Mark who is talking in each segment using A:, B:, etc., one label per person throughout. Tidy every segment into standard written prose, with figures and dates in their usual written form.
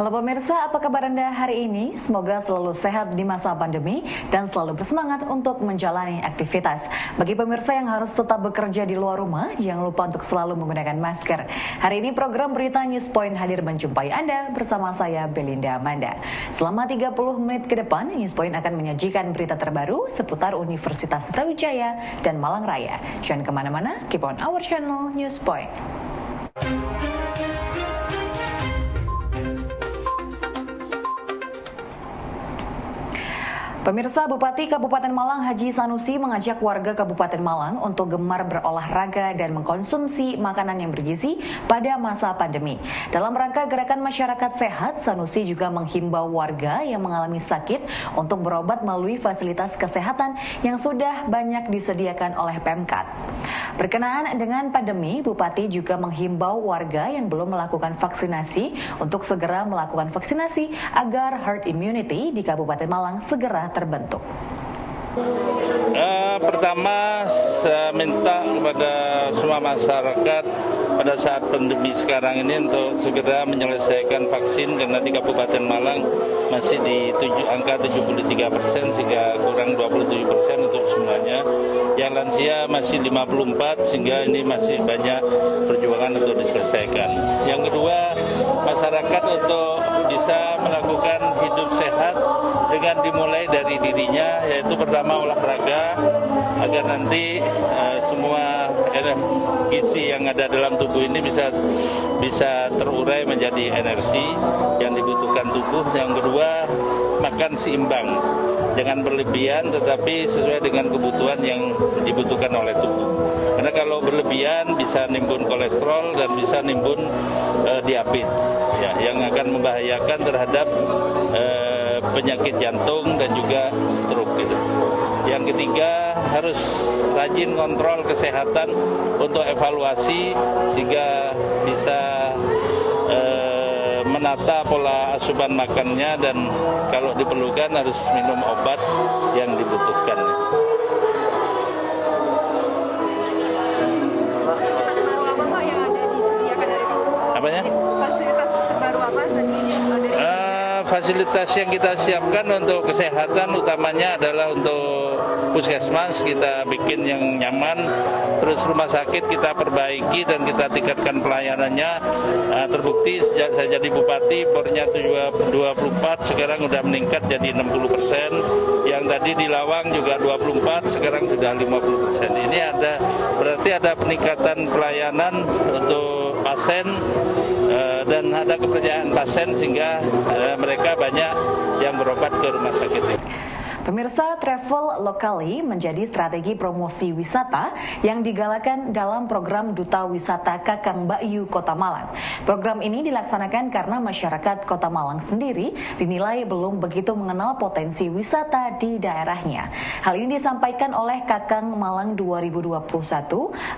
A: Halo pemirsa, apa kabar Anda hari ini? Semoga selalu sehat di masa pandemi dan selalu bersemangat untuk menjalani aktivitas. Bagi pemirsa yang harus tetap bekerja di luar rumah, jangan lupa untuk selalu menggunakan masker. Hari ini program Berita News Point hadir menjumpai Anda bersama saya Belinda Amanda. Selama 30 menit ke depan, News Point akan menyajikan berita terbaru seputar Universitas Brawijaya dan Malang Raya. Jangan kemana-mana, keep on our channel News Point. Pemirsa, Bupati Kabupaten Malang Haji Sanusi mengajak warga Kabupaten Malang untuk gemar berolahraga dan mengkonsumsi makanan yang bergizi pada masa pandemi. Dalam rangka gerakan masyarakat sehat, Sanusi juga menghimbau warga yang mengalami sakit untuk berobat melalui fasilitas kesehatan yang sudah banyak disediakan oleh Pemkab. Berkenaan dengan pandemi, Bupati juga menghimbau warga yang belum melakukan vaksinasi untuk segera melakukan vaksinasi agar herd immunity di Kabupaten Malang segera terbentuk.
B: Pertama, saya minta kepada semua masyarakat pada saat pandemi sekarang ini untuk segera menyelesaikan vaksin karena di Kabupaten Malang masih di angka 73% sehingga kurang 27% untuk semuanya. Yang lansia masih 54 sehingga ini masih banyak perjuangan untuk diselesaikan. Yang kedua, masyarakat untuk bisa melakukan hidup sehat dengan dimulai dari dirinya, yaitu pertama olahraga agar nanti semua gizi yang ada dalam tubuh ini bisa terurai menjadi energi yang dibutuhkan tubuh. Yang kedua, makan seimbang, jangan berlebihan tetapi sesuai dengan kebutuhan yang dibutuhkan oleh tubuh. Karena kalau berlebihan bisa nimbun kolesterol dan bisa nimbun diabetes, ya, yang akan membahayakan terhadap penyakit jantung dan juga stroke gitu. Yang ketiga, harus rajin kontrol kesehatan untuk evaluasi sehingga bisa menata pola asupan makannya dan kalau diperlukan harus minum obat yang dibutuhkan.
C: Fasilitas baru apa Pak yang ada disediakan dari Kabupaten?
B: Apanya?
C: Fasilitas terbaru apa tadi yang ada disediakan?
B: Fasilitas yang kita siapkan untuk kesehatan utamanya adalah untuk puskesmas kita bikin yang nyaman, terus rumah sakit kita perbaiki dan kita tingkatkan pelayanannya. Terbukti sejak saya jadi bupati bornya 24 sekarang sudah meningkat jadi 60%, yang tadi di Lawang juga 24 sekarang sudah 50%. Ini berarti ada peningkatan pelayanan untuk pasien dan ada kepercayaan pasien sehingga mereka banyak yang berobat ke rumah sakit ini.
A: Pemirsa, travel locally menjadi strategi promosi wisata yang digalakan dalam program Duta Wisata Kakang Mbak Kota Malang. Program ini dilaksanakan karena masyarakat Kota Malang sendiri dinilai belum begitu mengenal potensi wisata di daerahnya. Hal ini disampaikan oleh Kakang Malang 2021,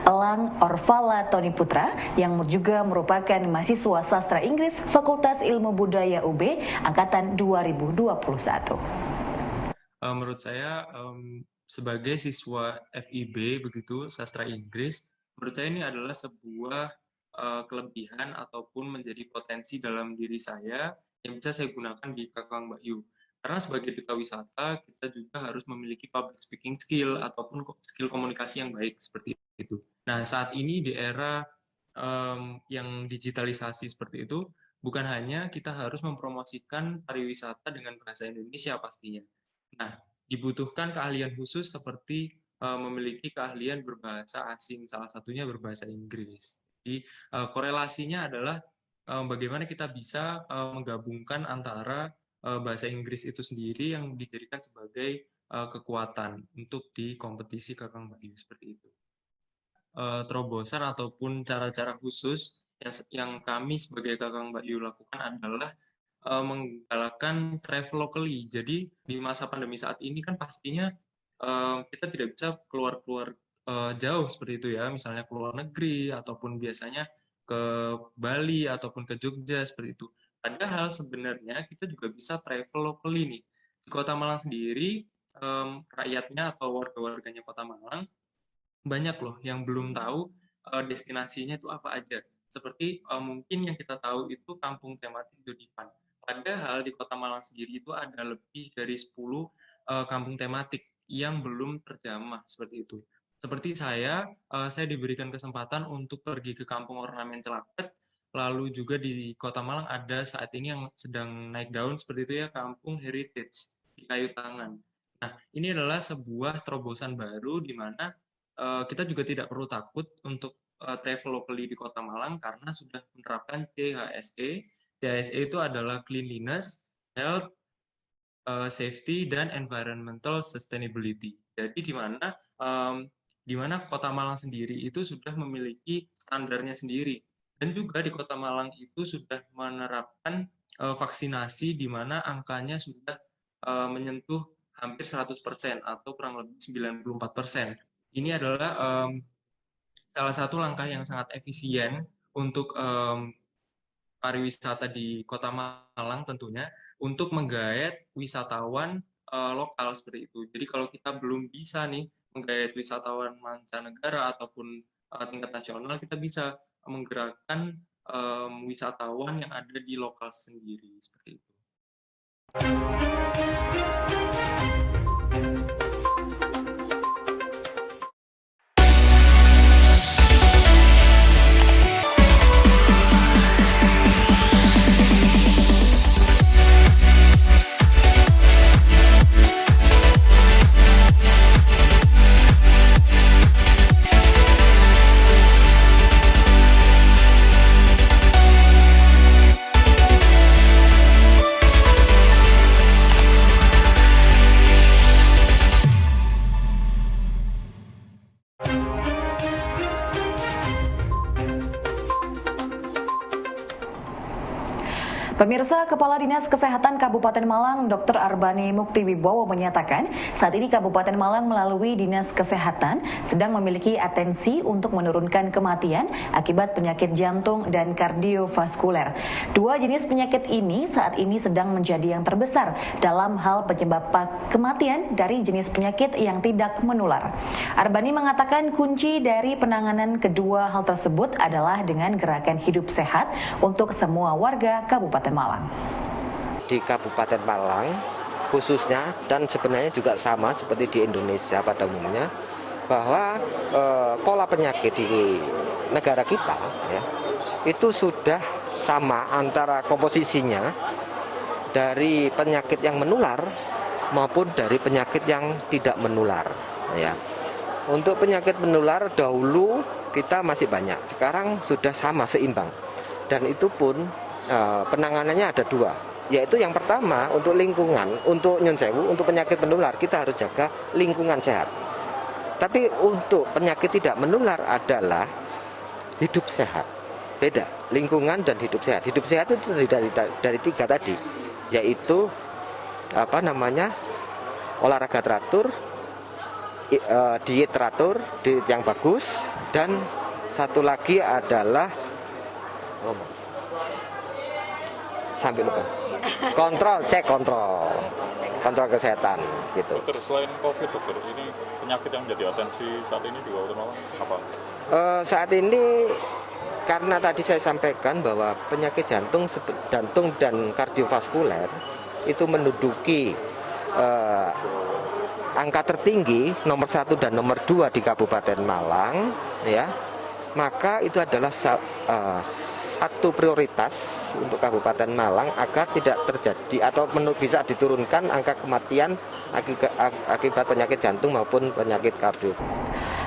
A: Elang Orvala Tony Putra, yang juga merupakan mahasiswa sastra Inggris Fakultas Ilmu Budaya UB angkatan 2021.
D: Menurut saya sebagai siswa FIB begitu sastra Inggris, menurut saya ini adalah sebuah kelebihan ataupun menjadi potensi dalam diri saya yang bisa saya gunakan di Kakang Mbak Yu. Karena sebagai duta wisata kita juga harus memiliki public speaking skill ataupun skill komunikasi yang baik seperti itu. Nah, saat ini di era yang digitalisasi seperti itu, bukan hanya kita harus mempromosikan pariwisata dengan bahasa Indonesia pastinya. Nah, dibutuhkan keahlian khusus seperti memiliki keahlian berbahasa asing, salah satunya berbahasa Inggris. Jadi korelasinya adalah bagaimana kita bisa menggabungkan antara bahasa Inggris itu sendiri yang dijadikan sebagai kekuatan untuk di kompetisi Kakang Mbak Yu seperti itu. Terobosan ataupun cara-cara khusus yang kami sebagai Kakang Mbak Yu lakukan adalah menggalakkan travel locally. Jadi di masa pandemi saat ini kan pastinya kita tidak bisa keluar-keluar jauh seperti itu ya, misalnya ke luar negeri ataupun biasanya ke Bali ataupun ke Jogja seperti itu. Padahal sebenarnya kita juga bisa travel locally nih. Di Kota Malang sendiri rakyatnya atau warga-warganya Kota Malang banyak loh yang belum tahu destinasinya itu apa aja. Seperti mungkin yang kita tahu itu kampung tematik Dodipan. Padahal di Kota Malang sendiri itu ada lebih dari 10 kampung tematik yang belum terjamah seperti itu. Seperti saya diberikan kesempatan untuk pergi ke Kampung Ornamen Celaket, lalu juga di Kota Malang ada saat ini yang sedang naik daun seperti itu ya, Kampung Heritage di Kayu Tangan. Nah, ini adalah sebuah terobosan baru di mana kita juga tidak perlu takut untuk travel locally di Kota Malang karena sudah menerapkan CHSE. CHSE itu adalah Cleanliness, Health, Safety, dan Environmental Sustainability. Jadi di mana Kota Malang sendiri itu sudah memiliki standarnya sendiri. Dan juga di Kota Malang itu sudah menerapkan vaksinasi di mana angkanya sudah menyentuh hampir 100% atau kurang lebih 94%. Ini adalah salah satu langkah yang sangat efisien untuk pariwisata di Kota Malang tentunya untuk menggait wisatawan lokal seperti itu. Jadi kalau kita belum bisa nih menggait wisatawan mancanegara ataupun tingkat nasional, kita bisa menggerakkan wisatawan yang ada di lokal sendiri seperti itu.
A: Pemirsa, Kepala Dinas Kesehatan Kabupaten Malang, Dr. Arbani Muktiwibowo menyatakan saat ini Kabupaten Malang melalui Dinas Kesehatan sedang memiliki atensi untuk menurunkan kematian akibat penyakit jantung dan kardiovaskuler. Dua jenis penyakit ini saat ini sedang menjadi yang terbesar dalam hal penyebab kematian dari jenis penyakit yang tidak menular. Arbani mengatakan kunci dari penanganan kedua hal tersebut adalah dengan gerakan hidup sehat untuk semua warga Kabupaten Malang.
E: Di Kabupaten Malang khususnya dan sebenarnya juga sama seperti di Indonesia pada umumnya bahwa pola penyakit di negara kita ya, itu sudah sama antara komposisinya dari penyakit yang menular maupun dari penyakit yang tidak menular ya. Untuk penyakit menular dahulu kita masih banyak, sekarang sudah sama seimbang dan itu pun penanganannya ada dua, yaitu yang pertama untuk lingkungan, untuk nyun sewu, untuk penyakit menular kita harus jaga lingkungan sehat. Tapi untuk penyakit tidak menular adalah hidup sehat. Beda, lingkungan dan hidup sehat. Hidup sehat itu dari tiga tadi, yaitu olahraga teratur, diet teratur, diet yang bagus, dan satu lagi adalah sambil lupa kontrol kesehatan gitu.
F: Dokter, selain COVID, dokter, ini penyakit yang menjadi atensi saat ini di Kabupaten Malang apa?
E: Saat ini karena tadi saya sampaikan bahwa penyakit jantung dan kardiovaskuler itu menduduki angka tertinggi nomor 1 dan nomor 2 di Kabupaten Malang ya, maka itu adalah satu prioritas untuk Kabupaten Malang agar tidak terjadi atau bisa diturunkan angka kematian akibat penyakit jantung maupun penyakit kardio.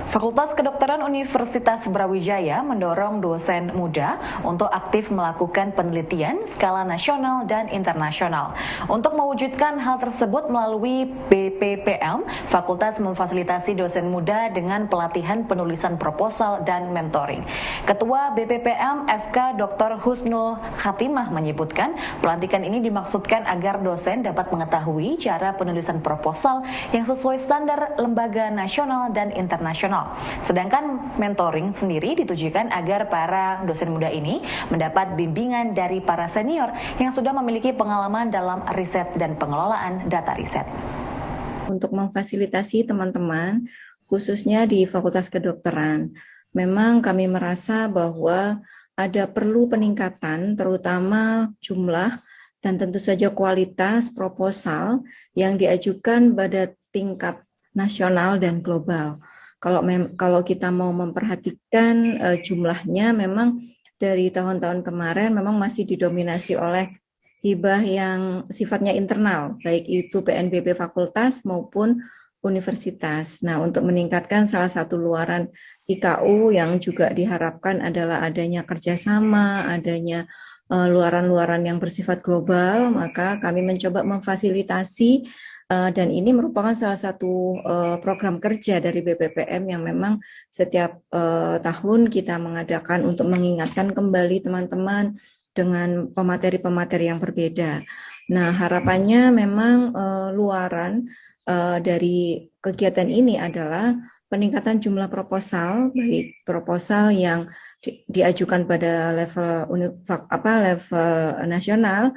A: Fakultas Kedokteran Universitas Brawijaya mendorong dosen muda untuk aktif melakukan penelitian skala nasional dan internasional. Untuk mewujudkan hal tersebut melalui BPPM, Fakultas memfasilitasi dosen muda dengan pelatihan penulisan proposal dan mentoring. Ketua BPPM FK Dr. Husnul Khatimah menyebutkan pelantikan ini dimaksudkan agar dosen dapat mengetahui cara penulisan proposal yang sesuai standar lembaga nasional dan internasional. Sedangkan mentoring sendiri ditujukan agar para dosen muda ini mendapat bimbingan dari para senior yang sudah memiliki pengalaman dalam riset dan pengelolaan data riset.
G: Untuk memfasilitasi teman-teman, khususnya di Fakultas Kedokteran, memang kami merasa bahwa ada perlu peningkatan terutama jumlah dan tentu saja kualitas proposal yang diajukan pada tingkat nasional dan global. Kalau kita mau memperhatikan jumlahnya, memang dari tahun-tahun kemarin memang masih didominasi oleh hibah yang sifatnya internal, baik itu PNBP fakultas maupun universitas. Nah, untuk meningkatkan salah satu luaran IKU yang juga diharapkan adalah adanya kerjasama, adanya luaran-luaran yang bersifat global, maka kami mencoba memfasilitasi dan ini merupakan salah satu program kerja dari BPPM yang memang setiap tahun kita mengadakan untuk mengingatkan kembali teman-teman dengan pemateri-pemateri yang berbeda. Nah, harapannya memang luaran dari kegiatan ini adalah peningkatan jumlah proposal, baik proposal yang diajukan pada level nasional.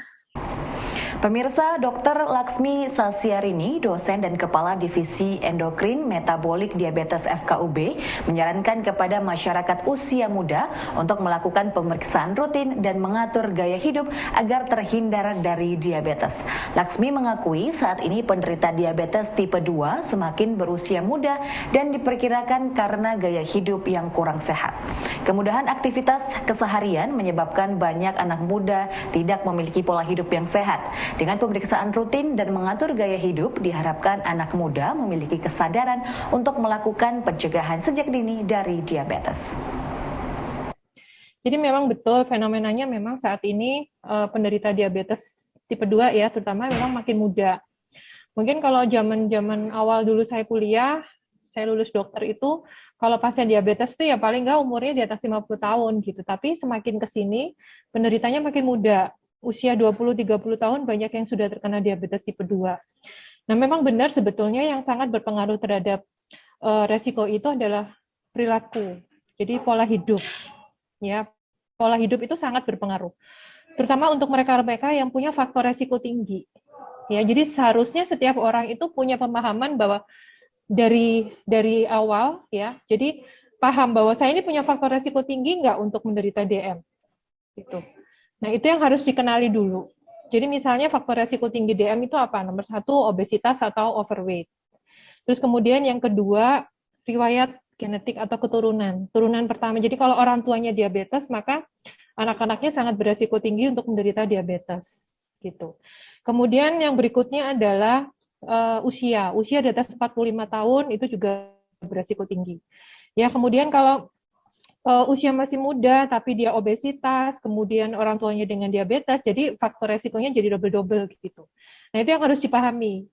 A: Pemirsa, Dr. Laksmi Sasyarini, dosen dan Kepala Divisi Endokrin Metabolik Diabetes FKUB, menyarankan kepada masyarakat usia muda untuk melakukan pemeriksaan rutin dan mengatur gaya hidup agar terhindar dari diabetes. Laksmi mengakui saat ini penderita diabetes tipe 2 semakin berusia muda dan diperkirakan karena gaya hidup yang kurang sehat. Kemudahan aktivitas keseharian menyebabkan banyak anak muda tidak memiliki pola hidup yang sehat. Dengan pemeriksaan rutin dan mengatur gaya hidup, diharapkan anak muda memiliki kesadaran untuk melakukan pencegahan sejak dini dari diabetes.
C: Jadi memang betul fenomenanya memang saat ini penderita diabetes tipe 2 ya, terutama memang makin muda. Mungkin kalau zaman awal dulu saya kuliah, saya lulus dokter itu, kalau pasien diabetes itu ya paling nggak umurnya di atas 50 tahun gitu. Tapi semakin ke sini penderitanya makin muda. Usia 20-30 tahun banyak yang sudah terkena diabetes tipe 2. Nah, memang benar sebetulnya yang sangat berpengaruh terhadap resiko itu adalah perilaku. Jadi pola hidup. Ya, pola hidup itu sangat berpengaruh. Terutama untuk mereka-mereka yang punya faktor resiko tinggi. Ya, jadi seharusnya setiap orang itu punya pemahaman bahwa dari awal ya. Jadi paham bahwa saya ini punya faktor resiko tinggi nggak untuk menderita DM. Gitu. Nah, itu yang harus dikenali dulu. Jadi misalnya faktor resiko tinggi DM itu apa? Nomor 1, obesitas atau overweight. Terus kemudian yang kedua, riwayat genetik atau keturunan. Turunan pertama, jadi kalau orang tuanya diabetes, maka anak-anaknya sangat beresiko tinggi untuk menderita diabetes. Gitu. Kemudian yang berikutnya adalah usia. Usia di atas 45 tahun itu juga beresiko tinggi. Ya, kemudian kalau usia masih muda, tapi dia obesitas, kemudian orang tuanya dengan diabetes, jadi faktor resikonya jadi double-double gitu. Nah, itu yang harus dipahami.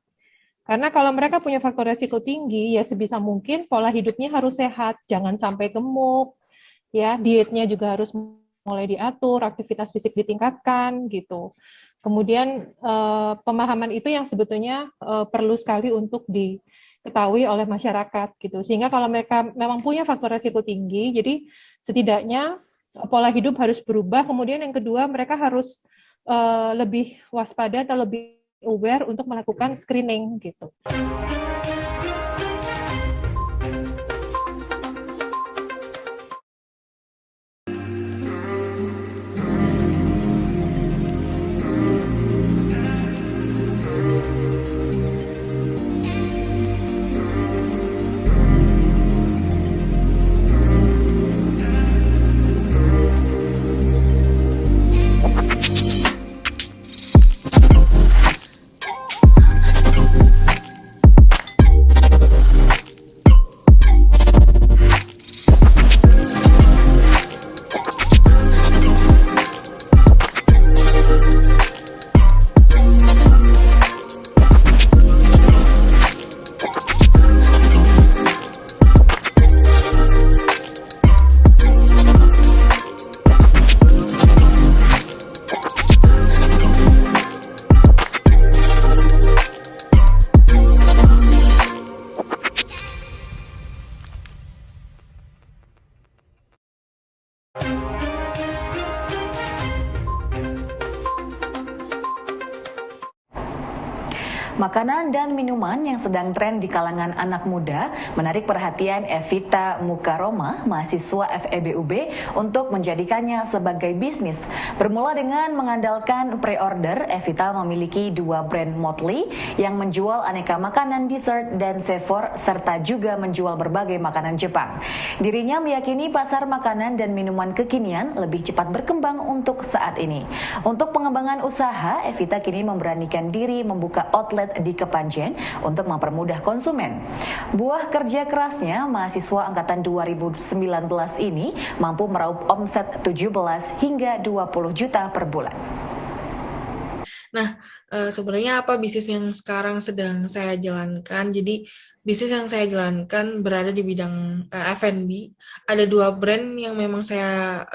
C: Karena kalau mereka punya faktor resiko tinggi, ya sebisa mungkin pola hidupnya harus sehat, jangan sampai gemuk, ya dietnya juga harus mulai diatur, aktivitas fisik ditingkatkan gitu. Kemudian pemahaman itu yang sebetulnya perlu sekali untuk diketahui oleh masyarakat gitu. Sehingga kalau mereka memang punya faktor resiko tinggi, jadi setidaknya pola hidup harus berubah. Kemudian yang kedua, mereka harus lebih waspada atau lebih aware untuk melakukan screening gitu.
A: Makanan dan minuman yang sedang tren di kalangan anak muda menarik perhatian Evita Mukaroma, mahasiswa FEBUB, untuk menjadikannya sebagai bisnis. Bermula dengan mengandalkan pre-order, Evita memiliki 2 brand Motley yang menjual aneka makanan, dessert, dan seafood, serta juga menjual berbagai makanan Jepang. Dirinya meyakini pasar makanan dan minuman kekinian lebih cepat berkembang untuk saat ini. Untuk pengembangan usaha, Evita kini memberanikan diri membuka outlet di Kepanjen untuk mempermudah konsumen. Buah kerja kerasnya, mahasiswa angkatan 2019 ini mampu meraup omset 17 hingga 20 juta per bulan.
H: Nah, sebenarnya apa bisnis yang sekarang sedang saya jalankan? Jadi, bisnis yang saya jalankan berada di bidang F&B. Ada 2 brand yang memang saya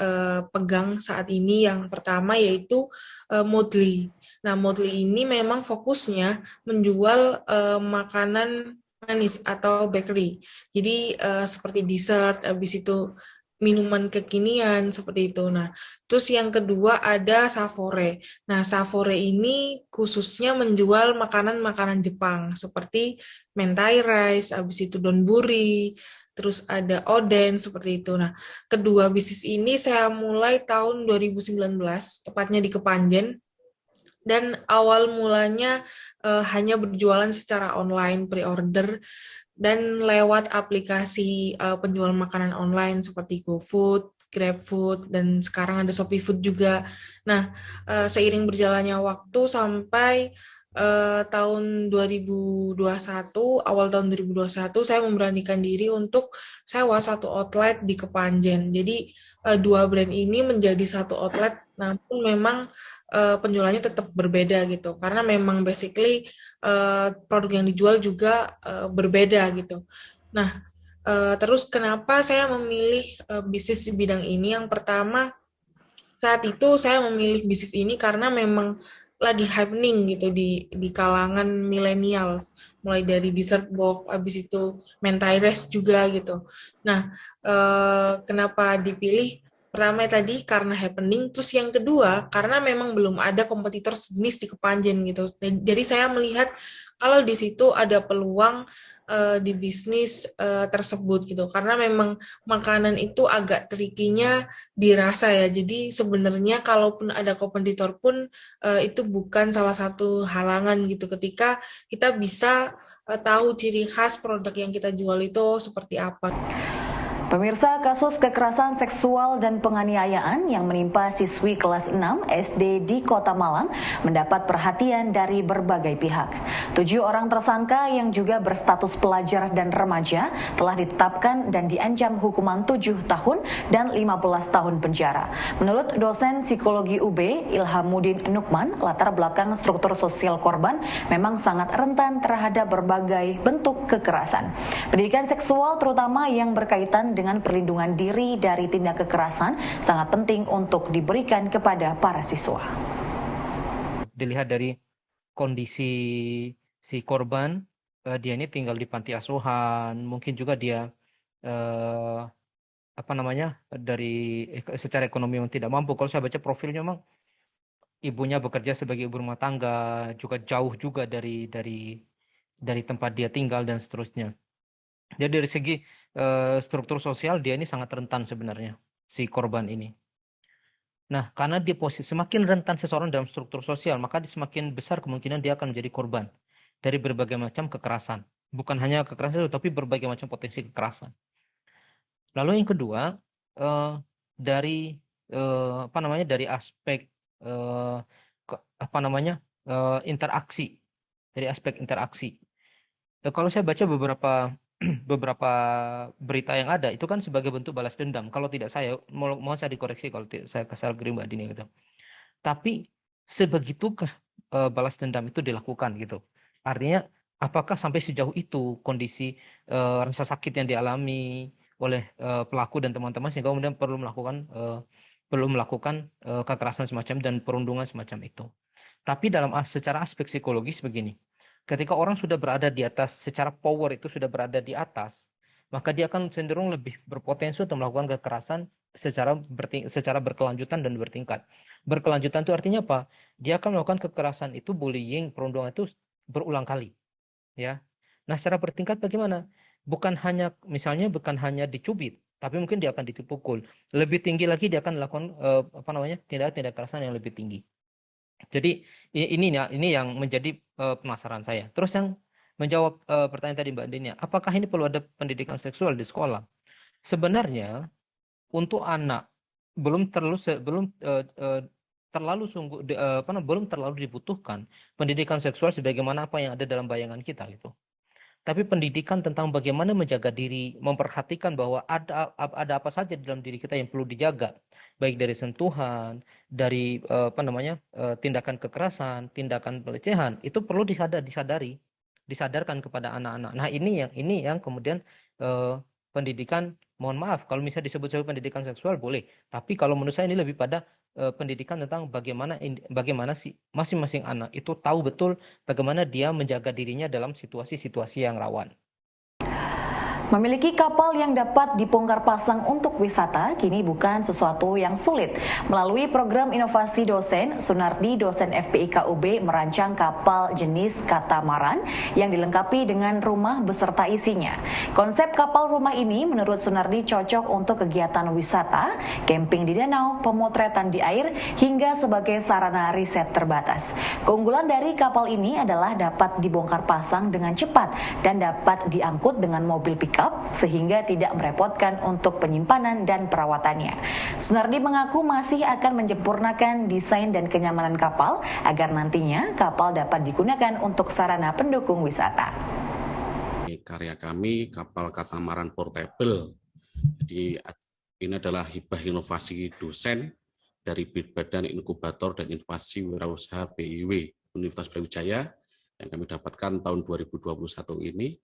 H: pegang saat ini. Yang pertama yaitu Motley. Nah, Motley ini memang fokusnya menjual makanan manis atau bakery. Jadi, seperti dessert, habis itu minuman kekinian seperti itu. Nah, terus yang kedua ada Savore. Nah, Savore ini khususnya menjual makanan-makanan Jepang seperti mentai rice, habis itu donburi, terus ada oden seperti itu. Nah, kedua bisnis ini saya mulai tahun 2019, tepatnya di Kepanjen. Dan awal mulanya hanya berjualan secara online, pre-order, dan lewat aplikasi penjual makanan online seperti GoFood, GrabFood, dan sekarang ada Shopee Food juga. Nah, seiring berjalannya waktu sampai tahun 2021, awal tahun 2021, saya memberanikan diri untuk sewa 1 outlet di Kepanjen. Jadi, 2 brand ini menjadi 1 outlet, namun memang penjualannya tetap berbeda gitu, karena memang basically produk yang dijual juga berbeda gitu. Nah, terus kenapa saya memilih bisnis di bidang ini? Yang pertama, saat itu saya memilih bisnis ini karena memang lagi happening gitu di kalangan milenial, mulai dari dessert box, habis itu mentai rice juga gitu. Nah, kenapa dipilih? Pertama tadi karena happening, terus yang kedua karena memang belum ada kompetitor sejenis di Kepanjen gitu. Jadi saya melihat kalau di situ ada peluang di bisnis tersebut gitu. Karena memang makanan itu agak trikinya dirasa ya. Jadi sebenarnya kalaupun ada kompetitor pun itu bukan salah satu halangan gitu ketika kita bisa tahu ciri khas produk yang kita jual itu seperti apa.
A: Pemirsa, kasus kekerasan seksual dan penganiayaan yang menimpa siswi kelas 6 SD di Kota Malang mendapat perhatian dari berbagai pihak. 7 orang tersangka yang juga berstatus pelajar dan remaja telah ditetapkan dan diancam hukuman 7 tahun dan 15 tahun penjara. Menurut dosen psikologi UB, Ilhamuddin Nukman, latar belakang struktur sosial korban memang sangat rentan terhadap berbagai bentuk kekerasan. Pendidikan seksual terutama yang berkaitan dengan perlindungan diri dari tindak kekerasan sangat penting untuk diberikan kepada para siswa.
I: Dilihat dari kondisi si korban, dia ini tinggal di panti asuhan, mungkin juga dia dari secara ekonomi yang tidak mampu. Kalau saya baca profilnya memang ibunya bekerja sebagai ibu rumah tangga, juga jauh juga dari tempat dia tinggal dan seterusnya. Jadi dari segi struktur sosial dia ini sangat rentan sebenarnya, si korban ini. Nah, karena di posisi semakin rentan seseorang dalam struktur sosial, maka semakin besar kemungkinan dia akan menjadi korban dari berbagai macam kekerasan. Bukan hanya kekerasan, tapi berbagai macam potensi kekerasan. Lalu yang kedua, dari aspek interaksi, dari aspek interaksi. Kalau saya baca beberapa berita yang ada itu kan sebagai bentuk balas dendam. Kalau tidak saya mau saya dikoreksi kalau saya kesal Mbak Dini gitu. Tapi sebegitukah balas dendam itu dilakukan gitu? Artinya apakah sampai sejauh itu kondisi rasa sakit yang dialami oleh pelaku dan teman-teman sehingga kemudian perlu melakukan kekerasan semacam dan perundungan semacam itu. Tapi secara aspek psikologis begini. Ketika orang sudah berada di atas, secara power itu sudah berada di atas, maka dia akan cenderung lebih berpotensi untuk melakukan kekerasan secara berkelanjutan dan bertingkat. Berkelanjutan itu artinya apa? Dia akan melakukan kekerasan itu, bullying, perundungan itu berulang kali, ya. Nah, secara bertingkat bagaimana? Bukan hanya dicubit, tapi mungkin dia akan dipukul. Lebih tinggi lagi dia akan melakukan tindak kekerasan yang lebih tinggi. Jadi ini yang menjadi pemasaran saya. Terus yang menjawab pertanyaan tadi Mbak Denia, apakah ini perlu ada pendidikan seksual di sekolah? Sebenarnya untuk anak belum terlalu dibutuhkan pendidikan seksual sebagaimana apa yang ada dalam bayangan kita gitu. Tapi pendidikan tentang bagaimana menjaga diri, memperhatikan bahwa ada apa saja dalam diri kita yang perlu dijaga, baik dari sentuhan, dari tindakan kekerasan, tindakan pelecehan, itu perlu disadarkan kepada anak-anak. Nah, ini yang kemudian pendidikan, mohon maaf kalau misalnya disebut sebagai pendidikan seksual boleh, tapi kalau menurut saya ini lebih pada pendidikan tentang bagaimana sih masing-masing anak itu tahu betul bagaimana dia menjaga dirinya dalam situasi-situasi yang rawan.
A: Memiliki kapal yang dapat dibongkar pasang untuk wisata kini bukan sesuatu yang sulit. Melalui program inovasi dosen, Sunardi, dosen FPIKUB, merancang kapal jenis katamaran yang dilengkapi dengan rumah beserta isinya. Konsep kapal rumah ini menurut Sunardi cocok untuk kegiatan wisata, camping di danau, pemotretan di air, hingga sebagai sarana riset terbatas. Keunggulan dari kapal ini adalah dapat dibongkar pasang dengan cepat dan dapat diangkut dengan mobil pickup sehingga tidak merepotkan untuk penyimpanan dan perawatannya. Sunardi mengaku masih akan menyempurnakan desain dan kenyamanan kapal agar nantinya kapal dapat digunakan untuk sarana pendukung wisata.
J: Karya kami kapal katamaran portable. Jadi ini adalah hibah inovasi dosen dari Badan Inkubator dan Inovasi Wirausaha BIW Universitas Brawijaya yang kami dapatkan tahun 2021 ini.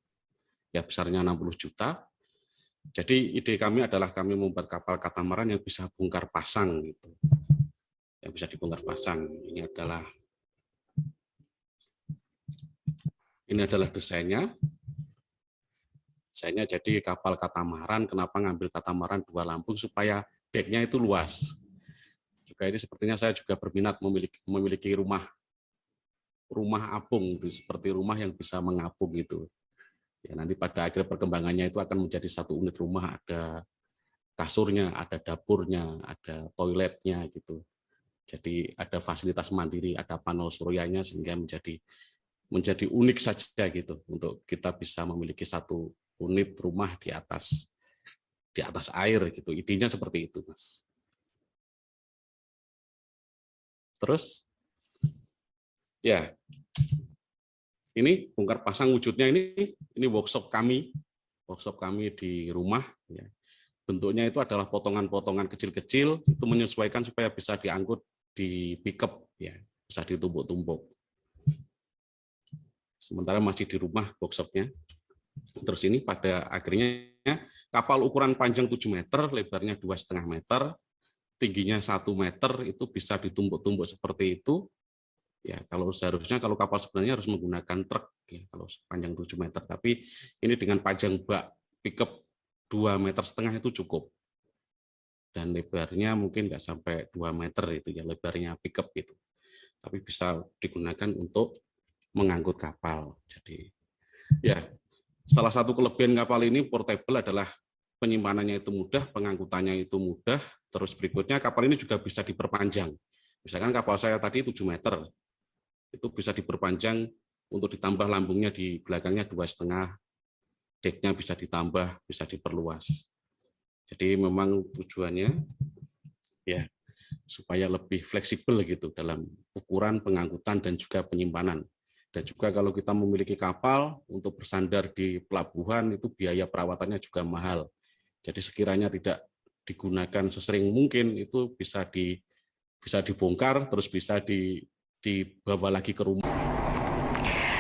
J: Ya, besarnya 60 juta. Jadi ide kami adalah kami membuat kapal katamaran yang bisa bongkar pasang gitu. Yang bisa dibongkar pasang. Ini adalah desainnya. Desainnya jadi kapal katamaran, kenapa ngambil katamaran 2 Lampung supaya deknya itu luas. Juga ini sepertinya saya juga berminat memiliki rumah apung gitu, seperti rumah yang bisa mengapung gitu. Ya, nanti pada akhir perkembangannya itu akan menjadi satu unit rumah, ada kasurnya, ada dapurnya, ada toiletnya gitu. Jadi ada fasilitas mandiri, ada panel suryanya sehingga menjadi unik saja gitu untuk kita bisa memiliki satu unit rumah di atas air gitu. Idenya seperti itu, Mas. Terus ya. Ini bongkar pasang wujudnya ini workshop kami di rumah. Ya. Bentuknya itu adalah potongan-potongan kecil-kecil, itu menyesuaikan supaya bisa diangkut di pickup, ya, bisa ditumpuk-tumpuk. Sementara masih di rumah workshopnya. Terus ini pada akhirnya kapal ukuran panjang 7 meter, lebarnya 2,5 meter, tingginya 1 meter, itu bisa ditumpuk-tumpuk seperti itu. Ya, kalau kapal sebenarnya harus menggunakan truk ya, kalau panjang 7 meter, tapi ini dengan panjang bak pickup 2,5 meter itu cukup. Dan lebarnya mungkin nggak sampai 2 meter itu ya, lebarnya pickup itu. Tapi bisa digunakan untuk mengangkut kapal. Jadi ya, salah satu kelebihan kapal ini portable adalah penyimpanannya itu mudah, pengangkutannya itu mudah, terus berikutnya kapal ini juga bisa diperpanjang. Misalkan kapal saya tadi 7 meter, itu bisa diperpanjang untuk ditambah lambungnya di belakangnya 2,5, deknya bisa ditambah, bisa diperluas. Jadi memang tujuannya ya supaya lebih fleksibel gitu dalam ukuran pengangkutan dan juga penyimpanan. Dan juga kalau kita memiliki kapal untuk bersandar di pelabuhan itu biaya perawatannya juga mahal. Jadi sekiranya tidak digunakan sesering mungkin itu bisa dibongkar terus bisa dibawa lagi ke rumah.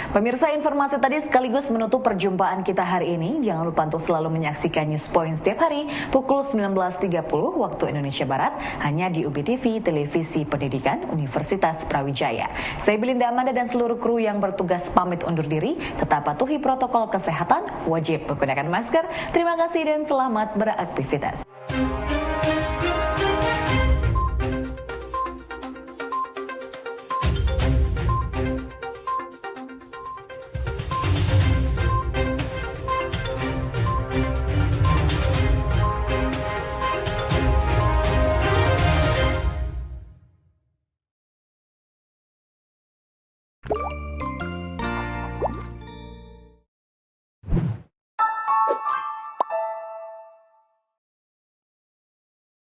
A: Pemirsa, informasi tadi sekaligus menutup perjumpaan kita hari ini. Jangan lupa untuk selalu menyaksikan News Point setiap hari pukul 19.30 waktu Indonesia Barat hanya di UBTV Televisi Pendidikan Universitas Brawijaya. Saya Belinda Amanda dan seluruh kru yang bertugas pamit undur diri. Tetap patuhi protokol kesehatan, wajib menggunakan masker. Terima kasih dan selamat beraktivitas.